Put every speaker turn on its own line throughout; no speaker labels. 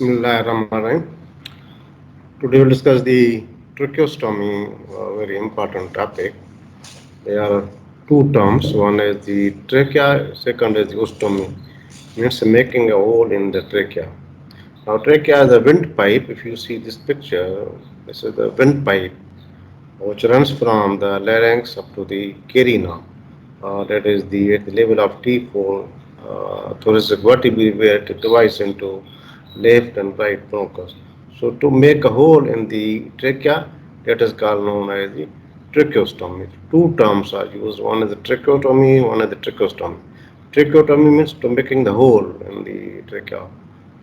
Bismillahirrahmanirrahim. Today we'll discuss the tracheostomy, a very important topic. There are two terms. One is the trachea, second is the ostomy. Means making a hole in the trachea. Now trachea is a windpipe. If you see this picture, this is the windpipe which runs from the larynx up to the carina. That is at the level of T4 thoracic vertebrae where it divides into left and right bronchus. So to make a hole in the trachea, that is called known as the tracheostomy. Two terms are used. One is the tracheotomy, one is the tracheostomy. Tracheotomy means to making the hole in the trachea.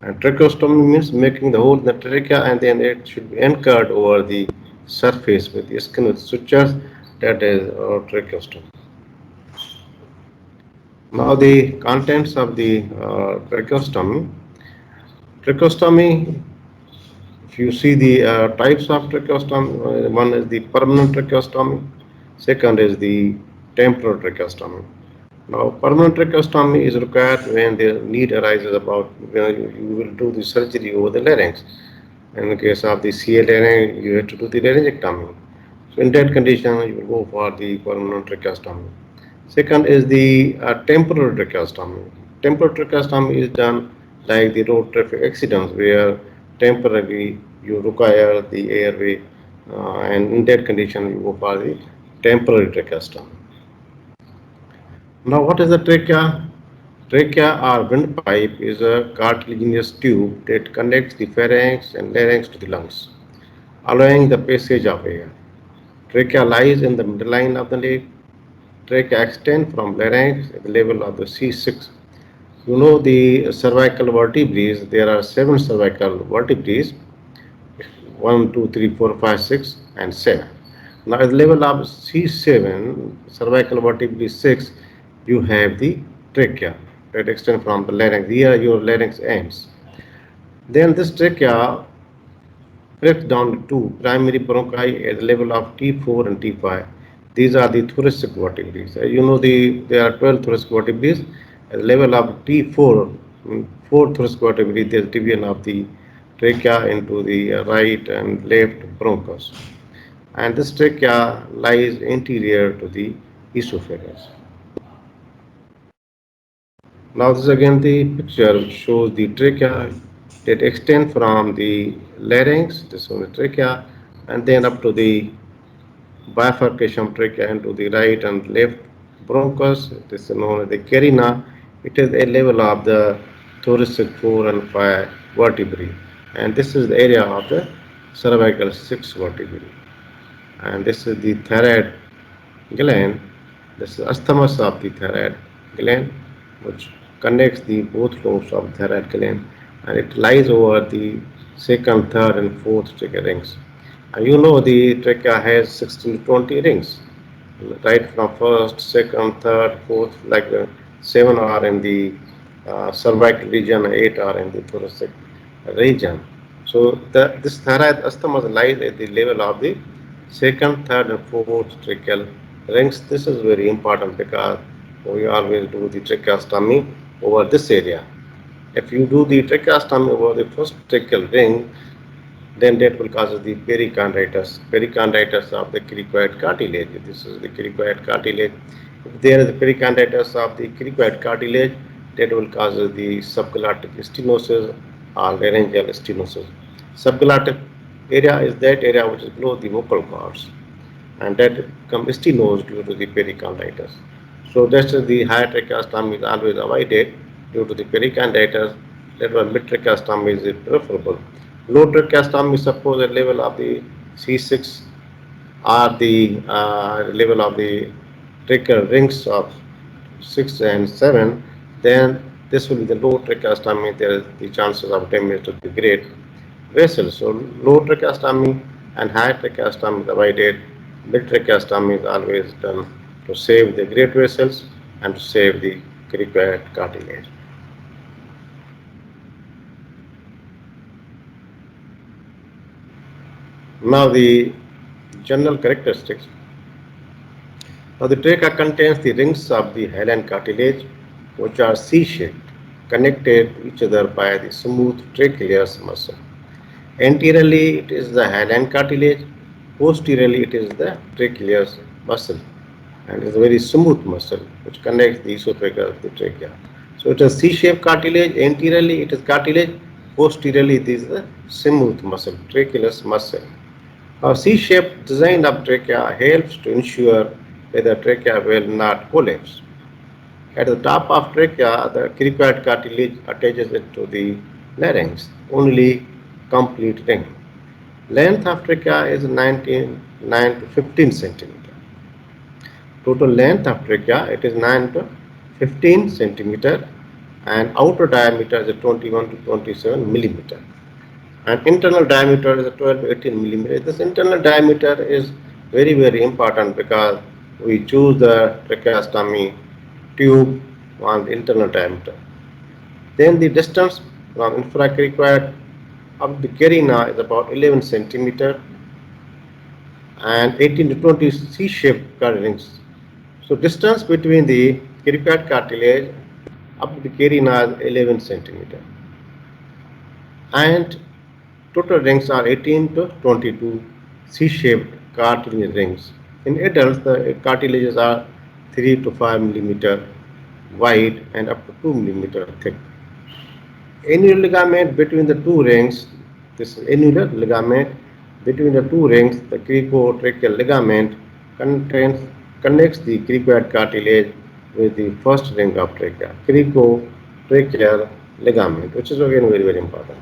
And tracheostomy means making the hole in the trachea and then it should be anchored over the surface with the skin with sutures. That is tracheostomy. Now the contents of the tracheostomy. Tracheostomy, if you see the types of tracheostomy, one is the permanent tracheostomy, second is the temporal tracheostomy. Now, permanent tracheostomy is required when the need arises about when you will do the surgery over the larynx. In the case of the CA larynx, you have to do the laryngectomy. So, in that condition, you will go for the permanent tracheostomy. Second is the temporal tracheostomy. Temporal tracheostomy is done like the road traffic accidents where temporarily you require the airway and in that condition you go for the temporary tracheostomy. Now what is the trachea? Trachea or windpipe is a cartilaginous tube that connects the pharynx and larynx to the lungs, allowing the passage of air. Trachea lies in the midline of the neck. Trachea extends from larynx at the level of the C6. You know the cervical vertebrae, there are 7 cervical vertebrae, 1, 2, 3, 4, 5, 6 and 7. Now at the level of C7, cervical vertebrae 6, you have the trachea that extends from the larynx. Here your larynx ends. Then this trachea breaks down to primary bronchi at the level of T4 and T5. These are the thoracic vertebrae. You know there are 12 thoracic vertebrae. At the level of T4, 4 thoracic vertebrae, there is division of the trachea into the right and left bronchus. And this trachea lies anterior to the esophagus. Now this is again the picture which shows the trachea that extend from the larynx, this is the trachea, and then up to the bifurcation of trachea into the right and left bronchus. This is known as the carina. It is a level of the thoracic 4 and 5 vertebrae, and this is the area of the cervical 6 vertebrae. And this is the thyroid gland. This is isthmus of the thyroid gland, which connects the both lobes of the thyroid gland, and it lies over the second, third, and fourth trachea rings. And you know the trachea has 16 to 20 rings, right from first, second, third, fourth, like 7 are in the cervical region, 8 are in the thoracic region. So this thyroid isthmus lies at the level of the second, third, and fourth tracheal rings. This is very important because we always do the tracheostomy over this area. If you do the tracheostomy over the first tracheal ring, then that will cause the pericarditis. Pericarditis of the cricoid cartilage. This is the cricoid cartilage. If there is a pericarditis of the cricoid cartilage, that will cause the subglottic stenosis or laryngeal stenosis. Subglottic area is that area which is below the vocal cords, and that becomes stenosed due to the pericarditis. So that's the high tracheostomy is always avoided due to the pericarditis. That one mid tracheostomy is preferable. Low tracheostomy suppose at level of the C6 or the level of the tracheal rings of 6 and 7, then this will be the low tracheostomy. There is the chances of damage to the great vessels. So low tracheostomy and high tracheostomy is avoided. Mid tracheostomy is always done to save the great vessels and to save the cricoid cartilage. Now the general characteristics. Now the trachea contains the rings of the hyaline cartilage which are C-shaped, connected to each other by the smooth tracheal muscle. Anteriorly, it is the hyaline cartilage. Posteriorly, it is the tracheal muscle, and it's a very smooth muscle which connects the esophagus with the trachea. So it is C-shaped cartilage. Anteriorly, it is cartilage. Posteriorly, it is the smooth muscle, tracheal muscle. A C-shaped design of trachea helps to ensure that the trachea will not collapse. At the top of trachea, the cricoid cartilage attaches it to the larynx, only complete ring. Length of trachea is 9 to 15 centimeter. Total length of trachea, it is 9 to 15 centimeter, and outer diameter is 21 to 27 millimeter. And internal diameter is 12 to 18 millimeter. This internal diameter is very important because we choose the tracheostomy tube on the internal diameter. Then the distance from infracricoid up the carina is about 11 centimeter and 18 to 20 C-shaped rings. So distance between the cricoid cartilage up to the carina is 11 centimeter. And total rings are 18 to 22 C-shaped cartilage rings. In adults, the cartilages are 3 to 5 millimeter wide and up to 2 millimeter thick. Annular ligament between the two rings, this annular ligament between the two rings, the cricotracheal ligament connects the cricoid cartilage with the first ring of trachea, cricotracheal ligament, which is again very important.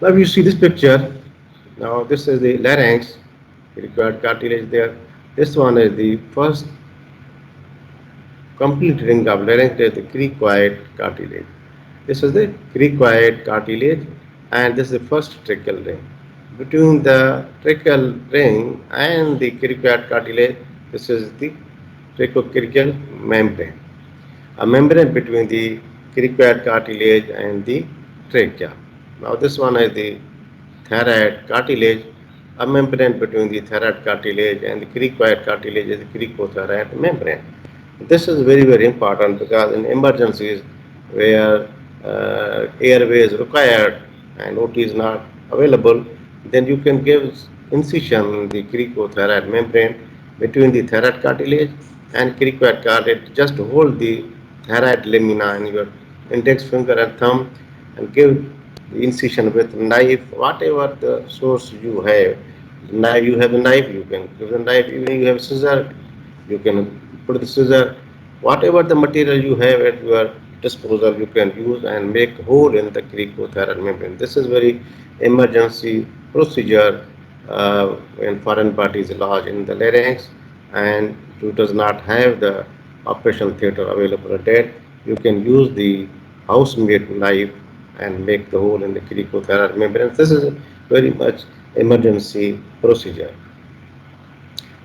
Now you see this picture. Now this is the larynx, cricoid cartilage there. This one is the first complete ring of larynx, is the cricoid cartilage. This is the cricoid cartilage, and this is the first tracheal ring. Between the tracheal ring and the cricoid cartilage, this is the tracheocrical membrane, a membrane between the cricoid cartilage and the trachea. Now this one is the thyroid cartilage, a membrane between the thyroid cartilage and the cricoid cartilage is the cricothyroid membrane. This is very important because in emergencies where airway is required and OT is not available, then you can give incision in the cricothyroid membrane between the thyroid cartilage and cricoid cartilage. Just hold the thyroid lamina in your index finger and thumb and give the incision with knife, whatever the source you have. Knife, you have a knife, you can give the knife. Even you have scissor, you can put the scissor. Whatever the material you have at your disposal, you can use and make hole in the cricothyroid membrane. This is very emergency procedure when foreign body is lodged in the larynx and you does not have the operation theater available at that. You can use the house-made knife and make the hole in the cricothyroid membrane. This is very much emergency procedure.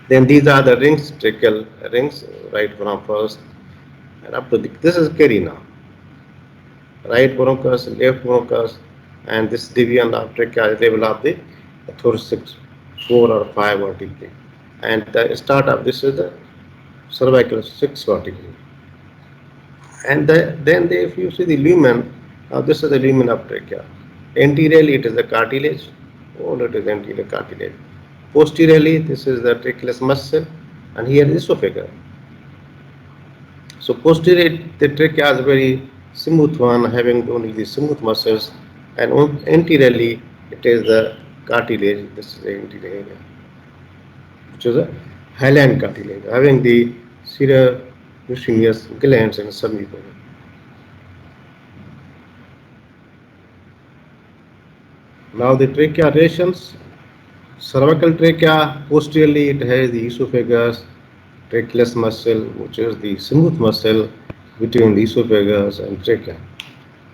Then these are the rings, tracheal rings, right from first and up to this is carina, right bronchus, left bronchus, and this division of trachea level of the thoracic 4 or 5 vertebrae. And the start of this is the cervical 6 vertebrae. And if you see the lumen, now this is the lumen of trachea. Anteriorly it is the cartilage, all it is anterior cartilage. Posteriorly this is the tracheal muscle, and here is esophagus. So posterior the trachea is a very smooth one, having only the smooth muscles, and anteriorly it is the cartilage. This is the anterior area, which is a hyaline cartilage, having the serous glands and submucosa. Now the trachea relations. Cervical trachea, posteriorly it has the esophagus, tracheal muscle, which is the smooth muscle between the esophagus and trachea.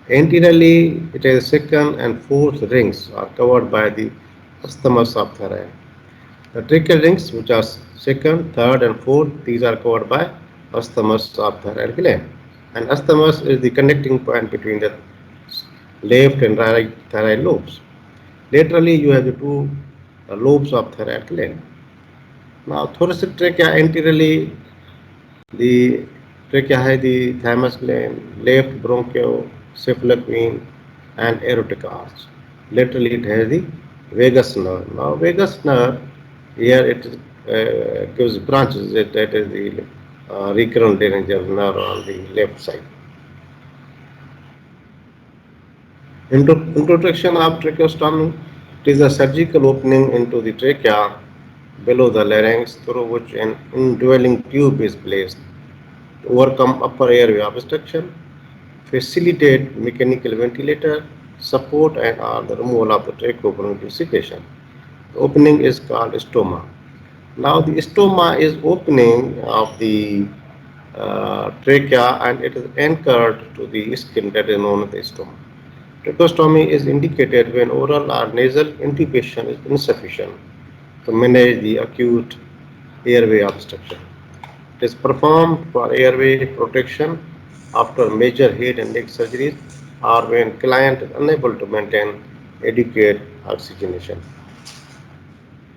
Anteriorly, it has second and fourth rings are covered by the isthmus of thyroid. The tracheal rings, which are second, third, and fourth, these are covered by isthmus of thyroid gland. And isthmus is the connecting point between the left and right thyroid lobes. Laterally, you have the two lobes of thyroid gland. Now, thoracic trachea, anteriorly, the trachea है the thymus gland, left bronchocephalic vein, and aortic arch. Laterally, it has the vagus nerve. Now, vagus nerve here it gives branches. That is the recurrent laryngeal nerve on the left side. Introduction of tracheostomy. It is a surgical opening into the trachea below the larynx through which an indwelling tube is placed to overcome upper airway obstruction, facilitate mechanical ventilator, support and or the removal of the tracheobronchial secretion. The opening is called stoma. Now the stoma is opening of the trachea and it is anchored to the skin that is known as the stoma. Tracheostomy is indicated when oral or nasal intubation is insufficient to manage the acute airway obstruction. It is performed for airway protection after major head and neck surgeries or when client is unable to maintain adequate oxygenation.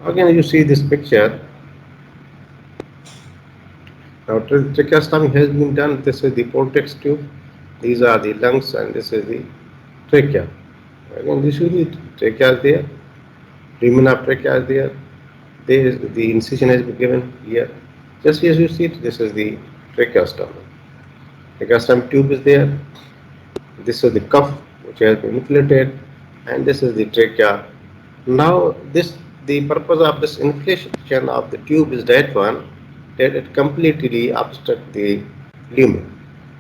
Again, you see this picture. Now, tracheostomy has been done. This is the Portex tube. These are the lungs, and this is the trachea. Again, this is the trachea is there. Lumen of trachea is there. There is the incision has been given here. Just as you see it, this is the tracheostomy. Tracheostomy tube is there. This is the cuff which has been inflated, and this is the trachea. Now, the purpose of this inflation of the tube is that one that it completely obstructs the lumen,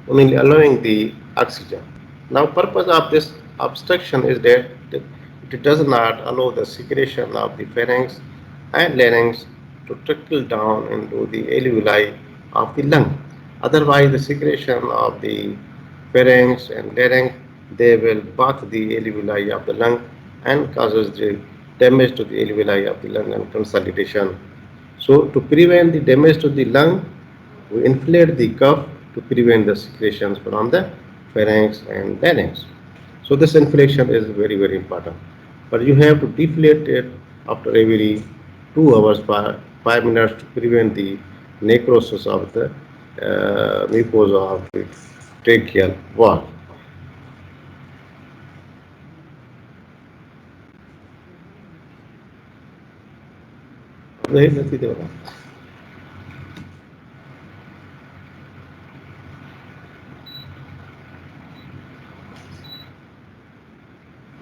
only allowing the oxygen. Now, purpose of this obstruction is that it does not allow the secretion of the pharynx and larynx to trickle down into the alveoli of the lung. Otherwise, the secretion of the pharynx and larynx they will bath the alveoli of the lung and causes the damage to the alveoli of the lung and consolidation. So, to prevent the damage to the lung, we inflate the cuff to prevent the secretions from the pharynx and larynx. So, this inflation is very important. But you have to deflate it after every 2 hours for 5 minutes to prevent the necrosis of the mucosa of the tracheal wall.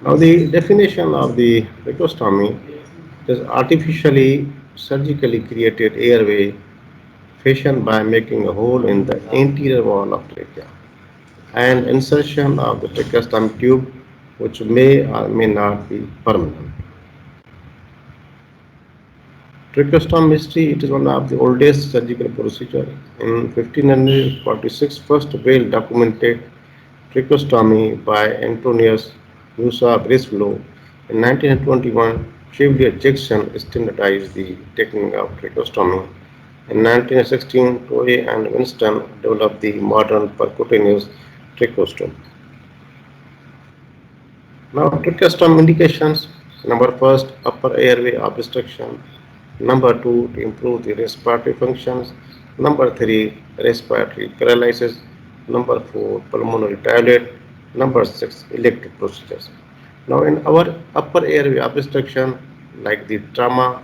Now, the definition of the tracheostomy is artificially surgically created airway fashioned by making a hole in the anterior wall of trachea and insertion of the tracheostomy tube, which may or may not be permanent. Tracheostomy history, it is one of the oldest surgical procedure. In 1546, first well documented tracheostomy by Antonius Musa Breslau. In 1921, Chevalier Jackson standardized the technique of tracheostomy. In 1916, Toye and Winston developed the modern percutaneous tracheostomy. Now, tracheostomy indications. Number first, upper airway obstruction. Number two, to improve the respiratory functions. Number three, respiratory paralysis. Number four, pulmonary toilet. Number six, elective procedures. Now, in our upper airway obstruction, like the trauma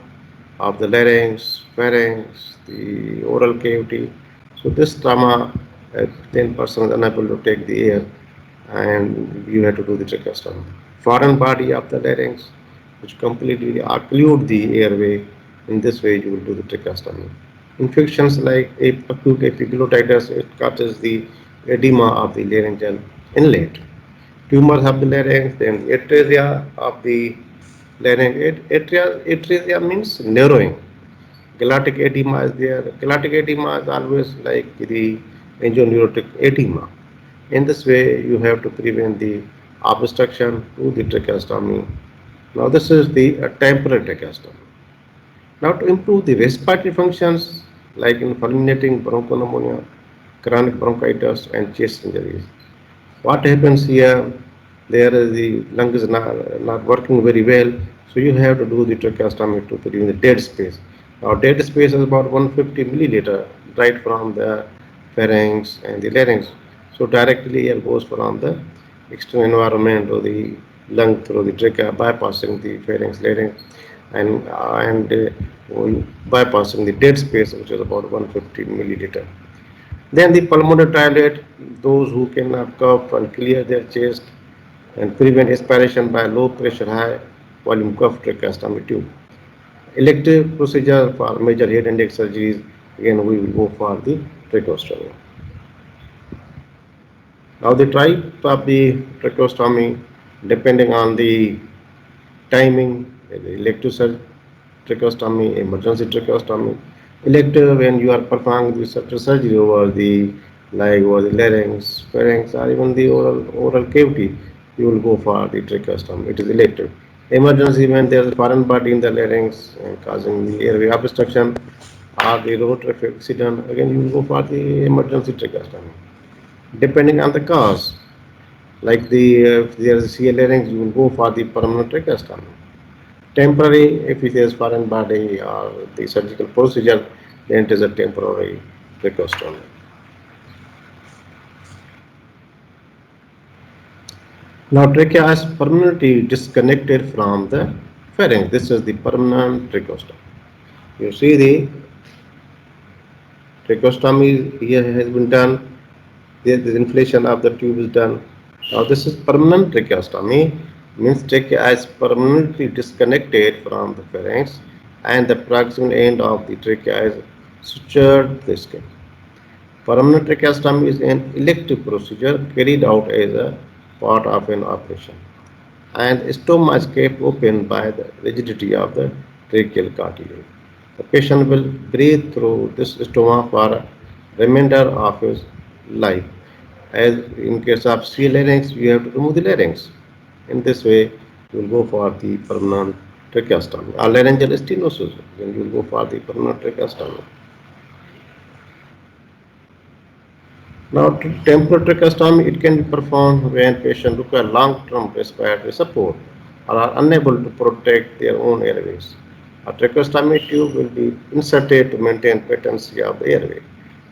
of the larynx, pharynx, the oral cavity. So, this trauma, 10% is unable to take the air and you have to do the tracheostomy. Foreign body of the larynx, which completely occlude the airway. In this way, you will do the tracheostomy. Infections like acute epiglottitis, it causes the edema of the laryngeal inlet. Tumors of the larynx, then atresia of the larynx. Atresia means narrowing. Galactic edema is there. Galactic edema is always like the angioneurotic edema. In this way, you have to prevent the obstruction to the tracheostomy. Now, this is the temporary tracheostomy. Now, to improve the respiratory functions like in fulminating bronchopneumonia, chronic bronchitis, and chest injuries. What happens here? There is the lung is not working very well, so you have to do the tracheostomy to prevent the dead space. Now, dead space is about 150 milliliter right from the pharynx, and the larynx. So directly air goes from the external environment to the lung through the trachea, bypassing the pharynx, larynx, and bypassing the dead space, which is about 150 milliliter. Then the pulmonary dilate, those who cannot cough and clear their chest and prevent aspiration by low pressure, high volume cough tracheostomy tube. Elective procedure for major head and neck surgeries, again we will go for the tracheostomy. Now the type of the tracheostomy, depending on the timing, elective tracheostomy, emergency tracheostomy. Elective, when you are performing the surgery over the like over the larynx, pharynx, or even the oral cavity, you will go for the tracheostomy. It is elective. Emergency, when there is a foreign body in the larynx causing the airway obstruction or the road traffic accident, again you will go for the emergency tracheostomy. Depending on the cause, like if there is a CL larynx, you will go for the permanent tracheostomy. Temporary, if it is foreign body or the surgical procedure, then it is a temporary tracheostomy. Now trachea is permanently disconnected from the pharynx. This is the permanent tracheostomy. You see the tracheostomy here has been done. The inflation of the tube is done. Now this is permanent tracheostomy, means trachea is permanently disconnected from the pharynx and the proximal end of the trachea is sutured to the skin. Permanent tracheostomy is an elective procedure carried out as a part of an operation, and stoma is kept open by the rigidity of the tracheal cartilage. The patient will breathe through this stoma for a remainder of his life. As in case of C larynx, you have to remove the larynx. In this way, you will go for the permanent tracheostomy. Or laryngeal stenosis, then you will go for the permanent tracheostomy. Now, temporal tracheostomy, it can be performed when patients require long-term respiratory support or are unable to protect their own airways. A tracheostomy tube will be inserted to maintain patency of the airway.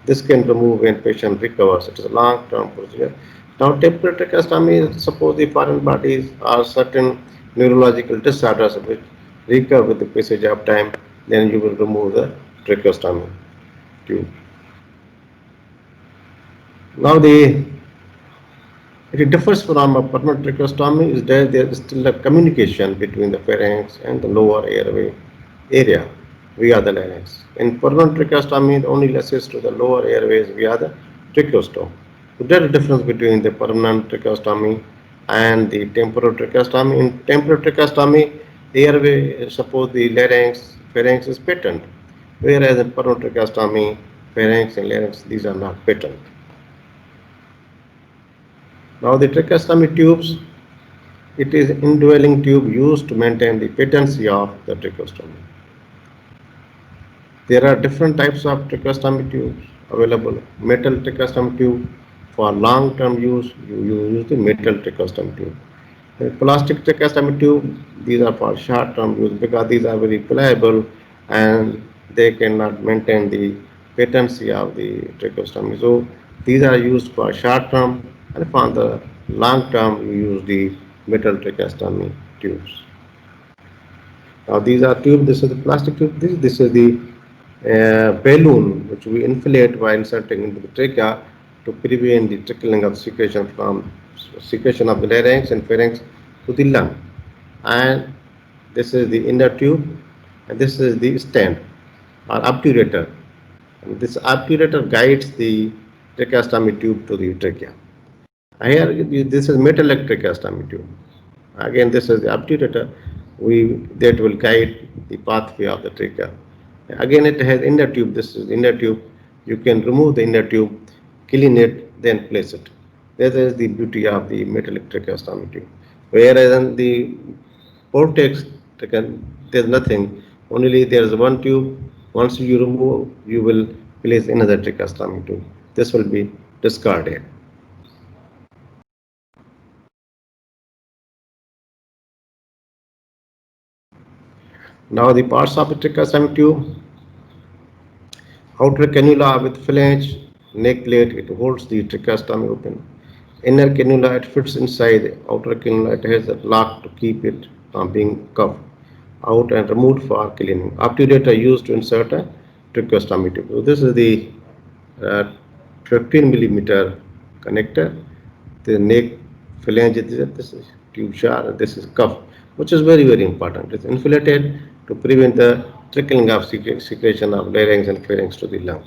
This can remove when patient recovers. It is a long-term procedure. Now, temporal tracheostomy, suppose the foreign bodies or certain neurological disorders which recover with the passage of time, then you will remove the tracheostomy tube. Now, it differs from a permanent tracheostomy is that there is still a communication between the pharynx and the lower airway area via the larynx. In permanent tracheostomy, it only assists to the lower airways via the tracheostome. So there is a difference between the permanent tracheostomy and the temporal tracheostomy. In temporal tracheostomy, the airway, suppose the pharynx is patent, whereas in permanent tracheostomy, pharynx and larynx, these are not patent. Now the tracheostomy tubes, it is indwelling tube used to maintain the patency of the tracheostomy. There are different types of tracheostomy tubes available. Metal tracheostomy tube, for long-term use, you use the metal tracheostomy tube. The plastic tracheostomy tube, these are for short-term use because these are very pliable and they cannot maintain the patency of the tracheostomy. So these are used for short-term, and for the long-term you use the metal tracheostomy tubes. Now these are tube. This is the plastic tube. This is the balloon which we inflate while inserting into the trachea to prevent the trickling of secretion of the larynx and pharynx to the lung. And this is the inner tube, and this is the stent or obturator. And this obturator guides the tracheostomy tube to the trachea. Here, this is metallic tracheostomy tube. Again, this is the obturator. That will guide the pathway of the trachea. Again, it has inner tube. This is inner tube. You can remove the inner tube, clean it, then place it. That is the beauty of the metallic tracheostomy tube. Whereas in the vortex, there is nothing. Only there is one tube. Once you remove, you will place another tracheostomy tube. This will be discarded. Now the parts of the tracheostomy tube: outer cannula with flange, neck plate, it holds the tracheostomy open. Inner cannula, it fits inside. The outer cannula, it has a lock to keep it from being cuffed out and removed for cleaning. Obturator used to insert a tracheostomy tube. So this is the uh, 15 millimeter connector. The neck phalange, this is tube jar, this is cuff, which is very, very important. It's inflated to prevent the trickling of secretion of larynx and pharynx to the lung.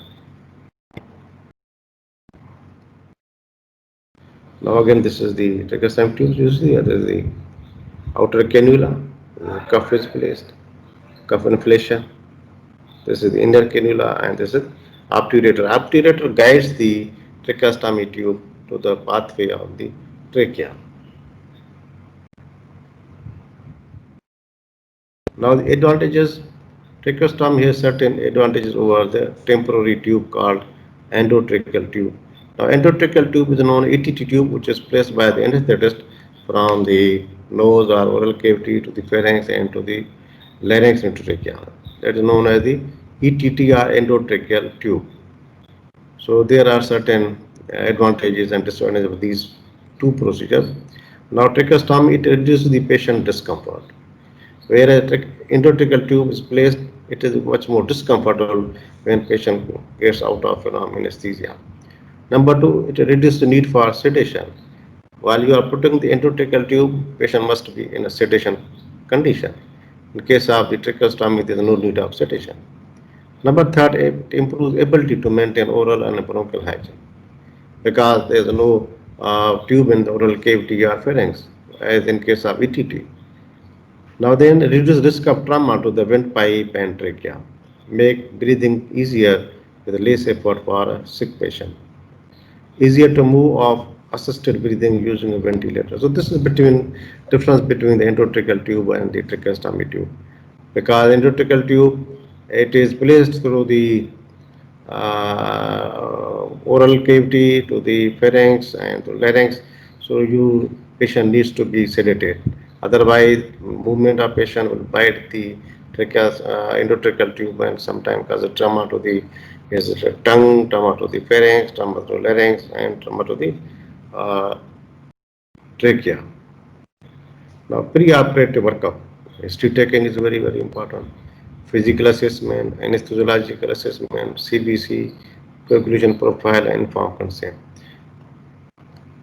Now again, this is the tracheostomy tube usually, this is the outer cannula, the cuff is placed, cuff inflation. This is the inner cannula and this is obturator. Obturator guides the tracheostomy tube to the pathway of the trachea. Now the advantages, tracheostomy has certain advantages over the temporary tube called endotracheal tube. Now endotracheal tube is a known ETT tube which is placed by the anesthetist from the nose or oral cavity to the pharynx and to the larynx into trachea. That is known as the ETT or endotracheal tube. So there are certain advantages and disadvantages of these two procedures. Now tracheostomy, it reduces the patient discomfort. Whereas endotracheal tube is placed, it is much more discomfortable when patient gets out of anesthesia. Number two, it reduces the need for sedation. While you are putting the endotracheal tube, patient must be in a sedation condition. In case of the tracheostomy, there is no need of sedation. Number third, it improves ability to maintain oral and bronchial hygiene because there is no tube in the oral cavity or pharynx, as in case of ETT. Now then, reduce risk of trauma to the windpipe and trachea. Make breathing easier with less effort for a sick patient. Easier to move off assisted breathing using a ventilator. So this is between difference between the endotracheal tube and the tracheostomy tube. Because endotracheal tube, it is placed through the oral cavity to the pharynx and to larynx. So you patient needs to be sedated. Otherwise, movement of patient will bite the endotracheal tube and sometimes cause a trauma to the tongue, trauma to the pharynx, trauma to larynx, and trauma to the uh, trachea. Now, pre-operative workup. History taking is very, very important. Physical assessment, anesthesiological assessment, CBC, coagulation profile, and informed consent.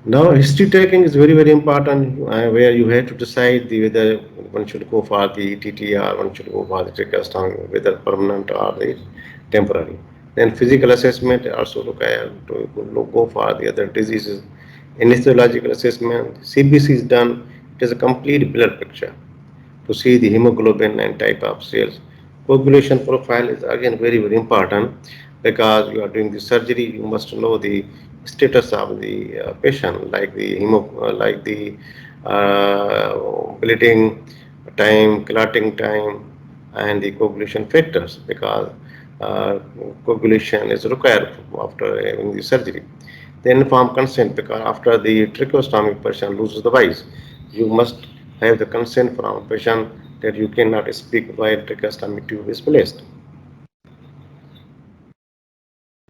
Now, history taking is very, very important where you have to decide whether one should go for the ETT or one should go for the tracheostomy, whether permanent or the temporary. Then physical assessment also look at to go for the other diseases. Anesthesiological assessment, CBC is done. It is a complete blood picture to see the hemoglobin and type of cells. Coagulation profile is again very, very important because you are doing the surgery. You must know the status of the patient, like the like the bleeding time, clotting time, and the coagulation factors because uh, coagulation is required after having the surgery. The informed consent because after the tracheostomy patient loses the voice, you must have the consent from patient that you cannot speak while tracheostomy tube is placed.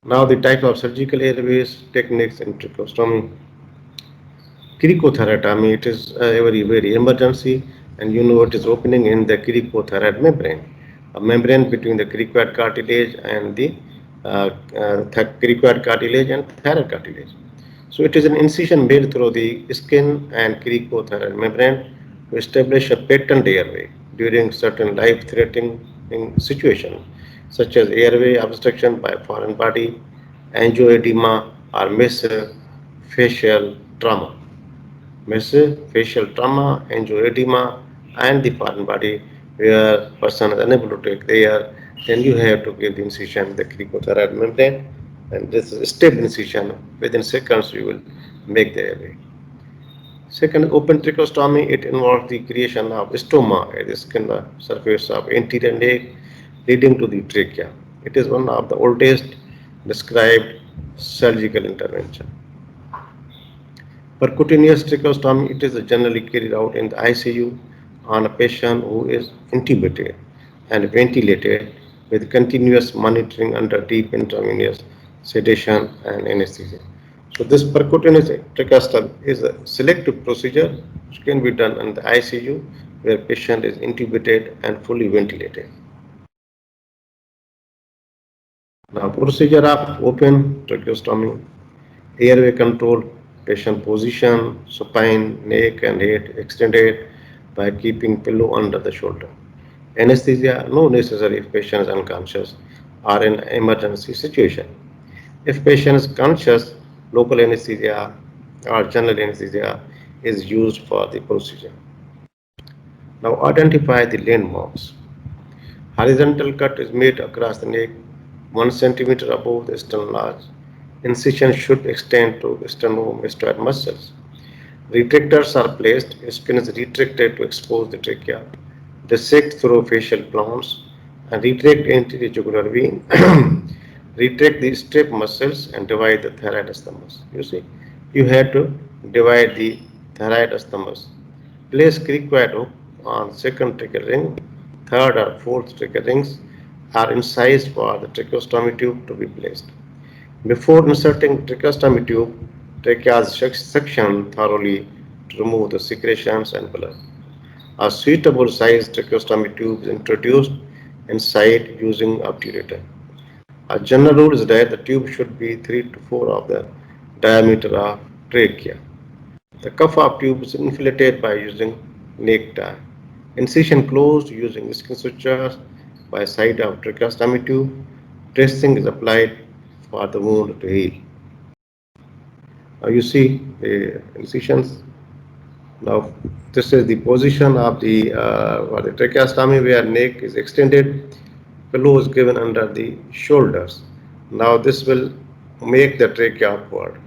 Now the type of surgical airways techniques in tracheostomy. Cricothyroidotomy, it is a very, very emergency and you know it is opening in the cricothyroid membrane, a membrane between the cricoid cartilage and the cricoid cartilage and thyroid cartilage. So it is an incision made through the skin and cricothyroid membrane to establish a patent airway during certain life-threatening situations such as airway obstruction by foreign body, angioedema, or facial trauma. Facial trauma, angioedema, and the foreign body where person is unable to take the air, then you have to give the incision the cricothyroid membrane, and this is a step incision. Within seconds, you will make the airway. Second, open tracheostomy, it involves the creation of stoma at the skin surface of anterior neck leading to the trachea. It is one of the oldest described surgical intervention. Percutaneous tracheostomy, it is generally carried out in the ICU on a patient who is intubated and ventilated with continuous monitoring under deep intravenous sedation, and anesthesia. So this percutaneous tracheostomy is a selective procedure which can be done in the ICU where patient is intubated and fully ventilated. Now procedure of open tracheostomy, airway control, patient position, supine, neck and head extended by keeping pillow under the shoulder. Anesthesia, no necessary if patient is unconscious or in emergency situation. If patient is conscious, local anesthesia or general anesthesia is used for the procedure. Now identify the landmarks. Horizontal cut is made across the neck 1 centimeter above the sternum large. Incision should extend to sternomastoid muscles. Retractors are placed, skin is retracted to expose the trachea. Dissect through facial plans and retract anterior jugular vein. Retract the strap muscles and divide the thyroid isthmus. You see, you have to divide the thyroid isthmus. Place cricoid hook on second tracheal ring, third or fourth tracheal rings are incised for the tracheostomy tube to be placed. Before inserting tracheostomy tube, trachea is sectioned thoroughly to remove the secretions and blood. A suitable sized tracheostomy tube is introduced inside using obturator. A general rule is that the tube should be 3 to 4 of the diameter of trachea. The cuff of tube is inflated by using neck tie. Incision closed using skin sutures by side of tracheostomy tube. Dressing is applied for the wound to heal. You see the incisions. Now this is the position of the tracheostomy where neck is extended, pillow is given under the shoulders. Now this will make the trachea upward.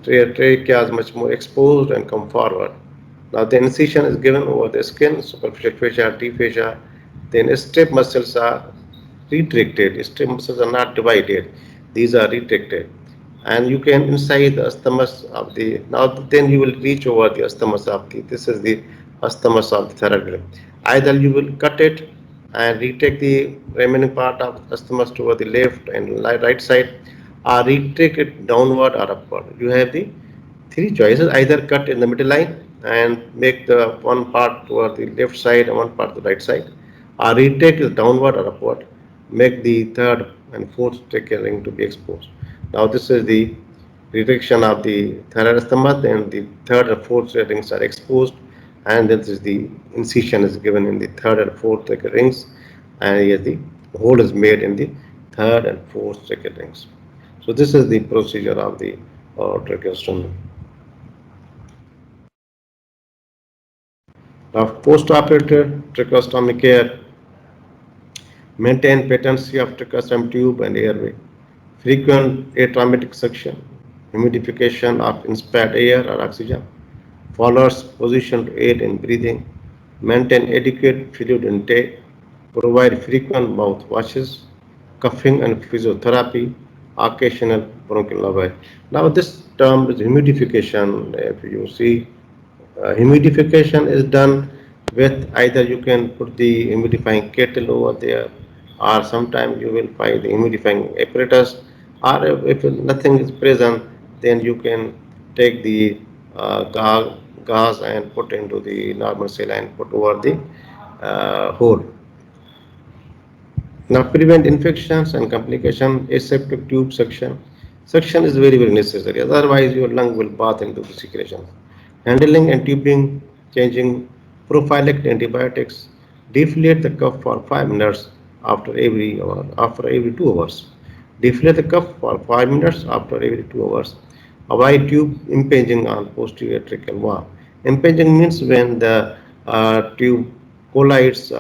Trachea is much more exposed and come forward. Now the incision is given over the skin, superficial fascia, deep fascia. Then strap muscles are retracted. Strap muscles are not divided. These are retracted. And you can incise the isthmus of the, now then you will reach over the isthmus of the, this is the isthmus of the thyroid gland. Either you will cut it and retake the remaining part of the isthmus toward the left and right side, or retake it downward or upward. You have the three choices: either cut in the middle line and make the one part toward the left side and one part to the right side, or retake it downward or upward, make the third and fourth tracheal ring to be exposed. Now this is the retraction of the thyroid stomach, and the third and fourth rings are exposed, and then this is the incision is given in the third and fourth tracheal rings, and here the hole is made in the third and fourth tracheal rings. So this is the procedure of the tracheostomy. Now post-operative tracheostomy care, maintain patency of tracheostomy tube and airway, frequent atraumatic suction, humidification of inspired air or oxygen, follows position to aid in breathing, maintain adequate fluid intake, provide frequent mouth washes, coughing and physiotherapy, occasional bronchial lavage. Now this term is humidification. If you see, humidification is done with either you can put the humidifying kettle over there, or sometimes you will find the humidifying apparatus, or if nothing is present, then you can take the gas and put into the normal saline, put over the hole. Now prevent infections and complication, aseptic tube suction. Suction is very necessary, otherwise your lung will bath into the secretions. Handling and tubing, changing prophylactic antibiotics, deflate the cuff for 5 minutes after every hour, after every 2 hours. Deflate the cuff for 5 minutes after every 2 hours. Avoid tube impinging on posterior tracheal wall. Impinging means when the tube collides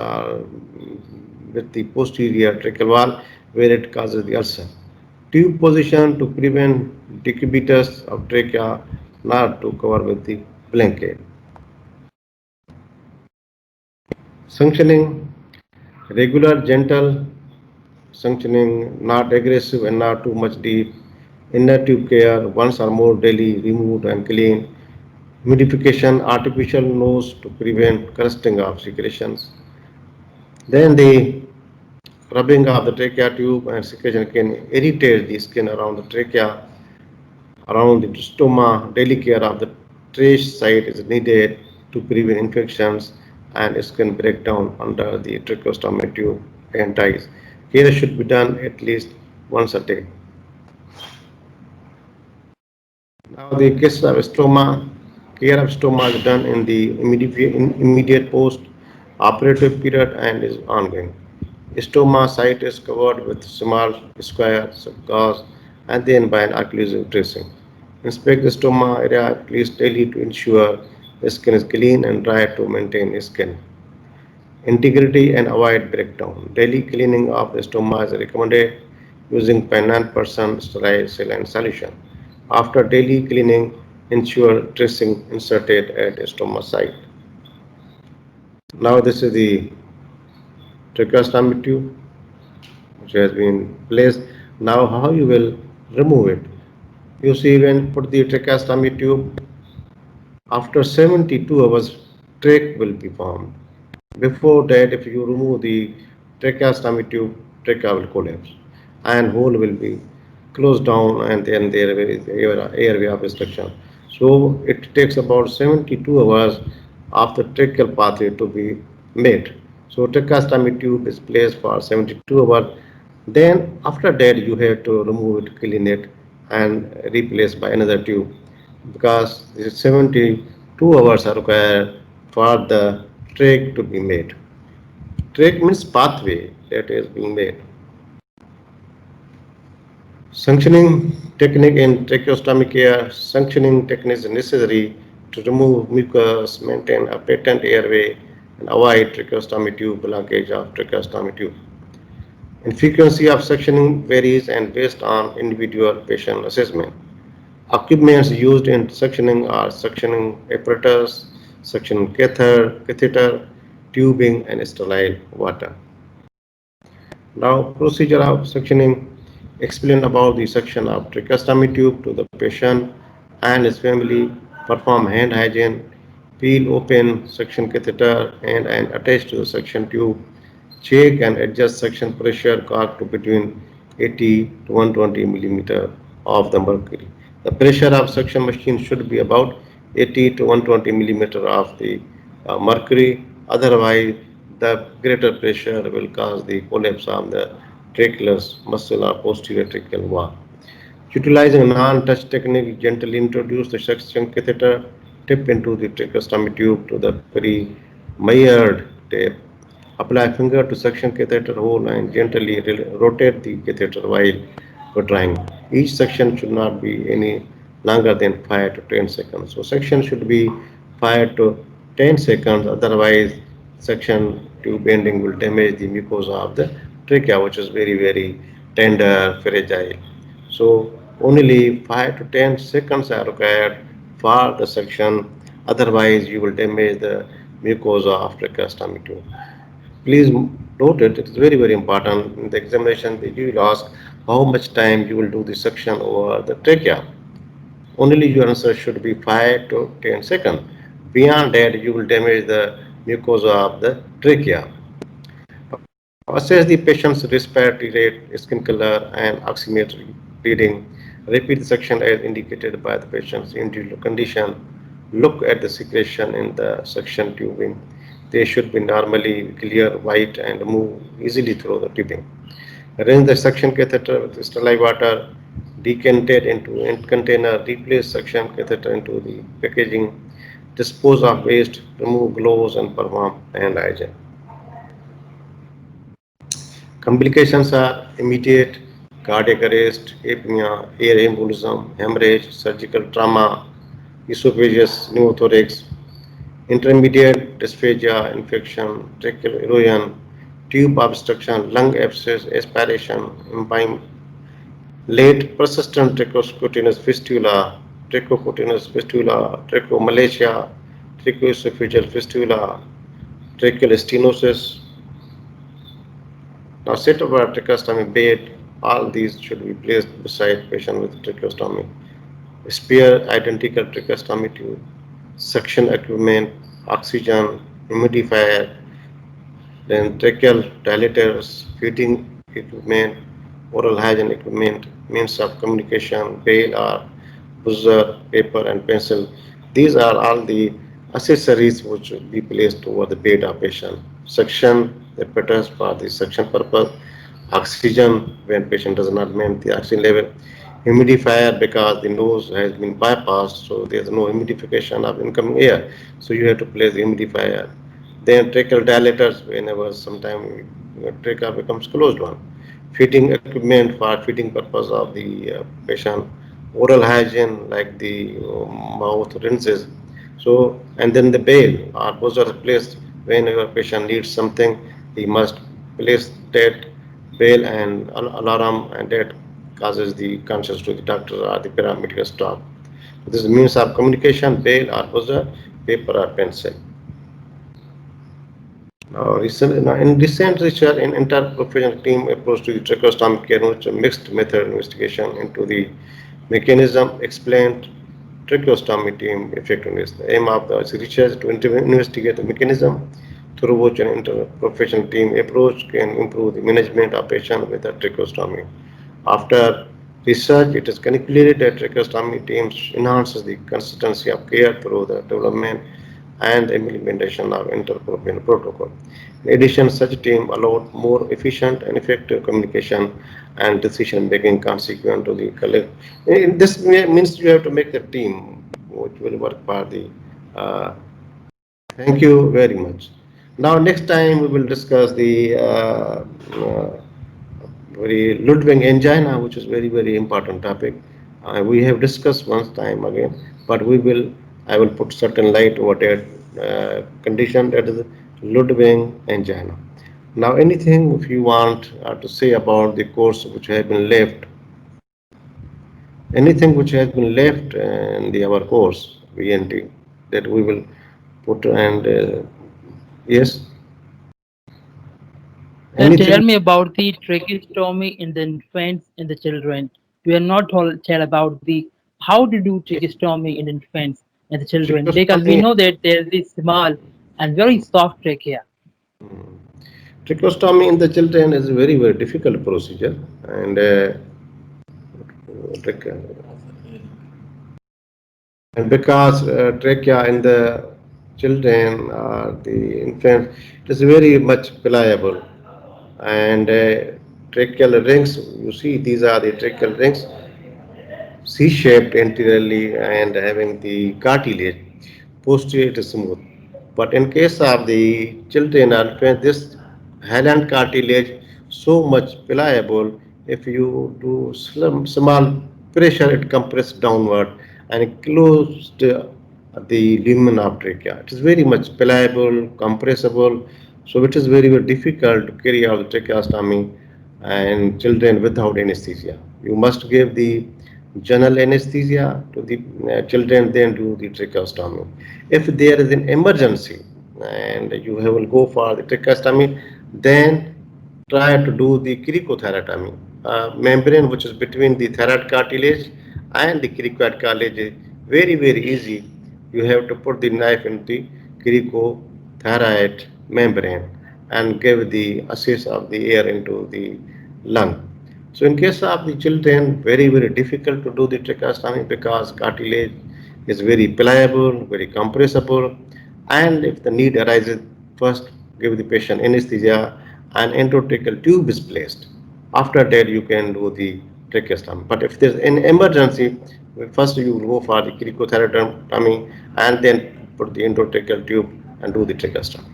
with the posterior tracheal wall where it causes the ulcer. Tube position to prevent decubitus of trachea, not to cover with the blanket. Suctioning, regular, gentle suctioning, not aggressive and not too much deep. Inner tube care, once or more daily, removed and clean. Humidification, artificial nose to prevent crusting of secretions. Then the Rubbing of the trachea tube and secretion can irritate the skin around the trachea, around the stoma. Daily care of the trach site is needed to prevent infections and skin breakdown under the tracheostomy tube and ties. Care should be done at least once a day. Now the case of stoma, care of stoma is done in the immediate post-operative period and is ongoing. Stoma site is covered with small square gauze and then by an occlusive dressing. Inspect the stoma area at least daily to ensure the skin is clean and dry to maintain skin integrity and avoid breakdown. Daily cleaning of the stoma is recommended using 0.9% sterile saline solution. After daily cleaning, ensure dressing inserted at the stoma site. Now this is the tracheostomy tube which has been placed. Now how you will remove it? You see when put the tracheostomy tube, after 72 hours trach will be formed. Before that, if you remove the tracheostomy tube, trachea will collapse and hole will be closed down and then there is airway obstruction. So it takes about 72 hours of the tracheal pathway to be made. So tracheostomy tube is placed for 72 hours. Then after that you have to remove it, clean it and replace by another tube because 72 hours are required for the trach to be made. Trach means pathway that is being made. Suctioning technique in tracheostomy care. Suctioning technique is necessary to remove mucus, maintain a patent airway, and avoid tracheostomy tube blockage of tracheostomy tube. And frequency of suctioning varies and based on individual patient assessment. Equipments used in suctioning are suctioning apparatus, suction catheter, tubing, and sterile water. Now, procedure of suctioning. Explain about the suction of tracheostomy tube to the patient and his family. Perform hand hygiene. Peel open suction catheter and attach to the suction tube. Check and adjust suction pressure cork to between 80 to 120 millimeter of the mercury. The pressure of suction machine should be about 80 to 120 millimeter of the mercury. Otherwise, the greater pressure will cause the collapse of the tracheal muscle or posterior tracheal wall. Utilizing a non-touch technique, gently introduce the suction catheter tip into the tracheostomy tube to the pre-measured tip. Apply finger to suction catheter hole and gently rotate the catheter while drying. Each section should not be any longer than 5 to 10 seconds. So section should be 5 to 10 seconds, otherwise section tube bending will damage the mucosa of the trachea, which is very tender, fragile. So only 5 to 10 seconds are required for the suction, otherwise you will damage the mucosa of tracheostomy tube. Please note it, it is very important. In the examination, they will ask how much time you will do the suction over the trachea. Only your answer should be 5 to 10 seconds. Beyond that, you will damage the mucosa of the trachea. Assess the patient's respiratory rate, skin color, and oximetry reading. Repeat the suction as indicated by the patient's individual condition. Look at the secretion in the suction tubing. They should be normally clear, white, and move easily through the tubing. Arrange the suction catheter with sterile water, decant it into a container, replace suction catheter into the packaging, dispose of waste, remove gloves, and perform hand hygiene. Complications are immediate cardiac arrest, apnea, air embolism, hemorrhage, surgical trauma, esophageal pneumothorax, intermediate dysphagia, infection, tracheal erosion, tube obstruction, lung abscess, aspiration, empyema, late persistent tracheocutaneous fistula, trachomalacia, tracheoesophageal fistula, tracheal stenosis. Now set up a tracheostomy bed. All these should be placed beside patient with tracheostomy. Spare identical tracheostomy tube, suction equipment, oxygen, humidifier, then tracheal dilators, feeding equipment, oral hygiene equipment, means of communication, bail or buzzer, paper and pencil. These are all the accessories which will be placed over the bed of patient. Suction apparatus for the suction purpose, oxygen when patient does not maintain the oxygen level, humidifier because the nose has been bypassed, so there is no humidification of incoming air. So you have to place the humidifier. Then tracheal dilators whenever sometime trachea becomes closed one. Feeding equipment for feeding purpose of the patient. Oral hygiene like the mouth rinses. So and then the bail or buzzer placed whenever patient needs something, he must place that bail and alarm, and that causes the conscience to the doctor or the paramedical staff. This is means of communication, bail or buzzer, paper or pencil. In recent research in interprofessional team approach to the tracheostomy care, which a mixed method investigation into the mechanism explained tracheostomy team effectiveness. The aim of the research to investigate the mechanism through which an interprofessional team approach can improve the management of patients with a tracheostomy. After research, it is concluded that tracheostomy teams enhances the consistency of care through the development and implementation of interprofessional protocol. In addition, such team allowed more efficient and effective communication and decision making consequent to the collect. This means you have to make the team which will work for the. Thank you very much. Now, next time we will discuss the very Ludwig angina, which is very important topic. We have discussed once time again, but I will put certain light over that condition, that is Ludwig angina. Now, anything if you want to say about the course which have been left, anything which has been left in our course VNT that we will put, and yes,
Tell
anything.
me about the tracheostomy in the infants and the children. We are not tell about the how to do tracheostomy in infants and the children because we
Tracheostomy,
know that there is this small and very soft trachea.
tracheostomy in the children is a very difficult procedure, and because trachea in the children, the infants, it is very much pliable, and tracheal rings. You see, these are the tracheal rings, C-shaped anteriorly and having the cartilage. Posterior it is smooth. But in case of the children or infants, this hyaline cartilage so much pliable. If you do small pressure, it compresses downward and closed the lumen of trachea. It is very much pliable, compressible, so it is very difficult to carry out the tracheostomy and children without anesthesia. You must give the general anesthesia to the children, then do the tracheostomy. If there is an emergency and you will go for the tracheostomy, then try to do the cricothyrotomy. Membrane which is between the thyroid cartilage and the cricoid cartilage is very easy. You have to put the knife in the cricothyroid membrane and give the access of the air into the lung. So in case of the children, very difficult to do the tracheostomy because cartilage is very pliable, very compressible, and if the need arises, first give the patient anesthesia and endotracheal tube is placed. After that, you can do the tracheostomy. But if there's an emergency, first you will go for the cricothyrotomy and then put the endotracheal tube and do the tracheostomy.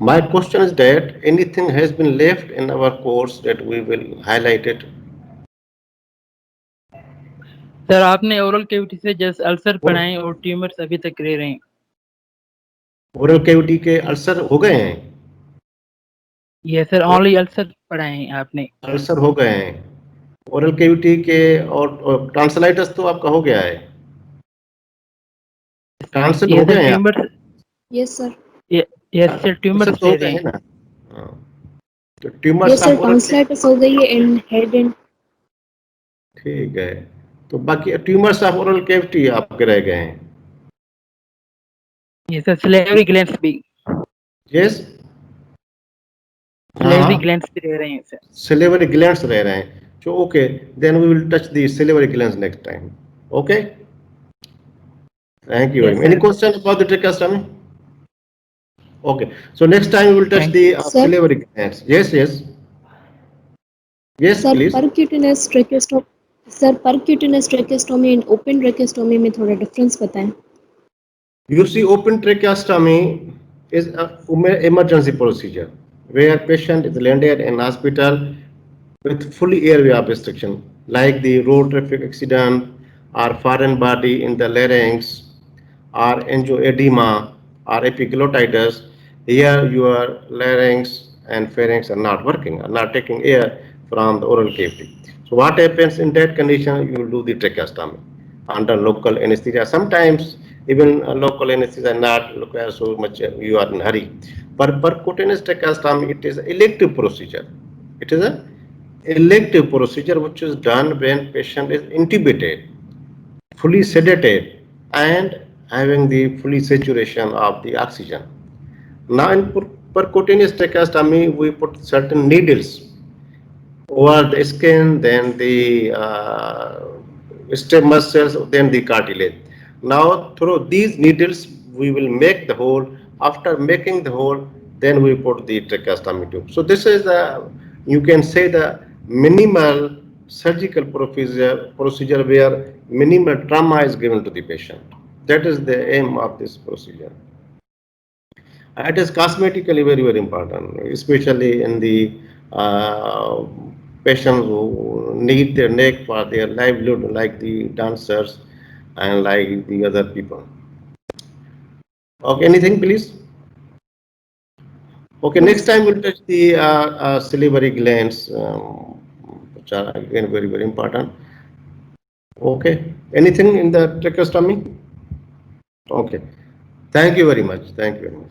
My question is that anything has been left in our course that we will highlight it.
Sir आपने oral cavity से just ulcer पढ़ाए और tumours अभी तक रह रहे हैं.
Oral cavity के अल्सर हो गए हैं.
ये सर ओनली अल्सर पढ़ाए हैं आपने.
अल्सर हो गए हैं. ओरल कैविटी के और टॉन्सिलाइटिस तो आपका हो गया है. टॉन्सिल हो गए हैं.
Tumour.
Yes sir.
Yes sir tumours
तो हो
रह
गए
रहे
हैं
हैं.
ना. तो ट्यूमर्स
यस सर टॉन्सिलाइटिस हो गई है एंड हेड एंड.
ठीक है. तो बाकी ट्यूमर्स ऑफ ओरल कैविटी आपके रह गए हैं.
ये सर सिलेवरी ग्लैंड्स भी.
Yes.
Salivary glands भी रह रहे हैं sir.
Salivary glands रह रहे हैं. So okay, then we will touch the salivary glands next time. Okay. Thank you very
Yes,
much. Any
sir.
question about the tracheostomy? Okay. So next time we will touch
Thank
the
Sir?
salivary glands. Yes, yes. Yes,
sir
please.
Percutaneous tracheostomy, sir percutaneous tracheostomy and open tracheostomy में थोड़ा difference बताएं.
You see, open tracheostomy is an emergency procedure where patient is landed in hospital with fully airway obstruction, like the road traffic accident or foreign body in the larynx or angioedema or epiglottitis. Here your larynx and pharynx are not working, are not taking air from the oral cavity. So what happens in that condition? You will do the tracheostomy under local anesthesia. Sometimes even local anesthesia not require so much, you are in hurry. For percutaneous tracheostomy, it is elective procedure. It is a elective procedure which is done when patient is intubated, fully sedated, and having the fully saturation of the oxygen. Now in percutaneous tracheostomy, we put certain needles over the skin, then the stem muscles, then the cartilage. Now through these needles, we will make the hole. After making the hole, then we put the tracheostomy tube. So this is the, you can say, the minimal surgical procedure where minimal trauma is given to the patient. That is the aim of this procedure. It is cosmetically very, very important, especially in the uh, patients who need their neck for their livelihood, like the dancers and like the other people. Okay, anything, please? Okay, next time we'll touch the salivary glands, which are again very, very important. Okay, anything in the tracheostomy? Okay, thank you very much. Thank you very much.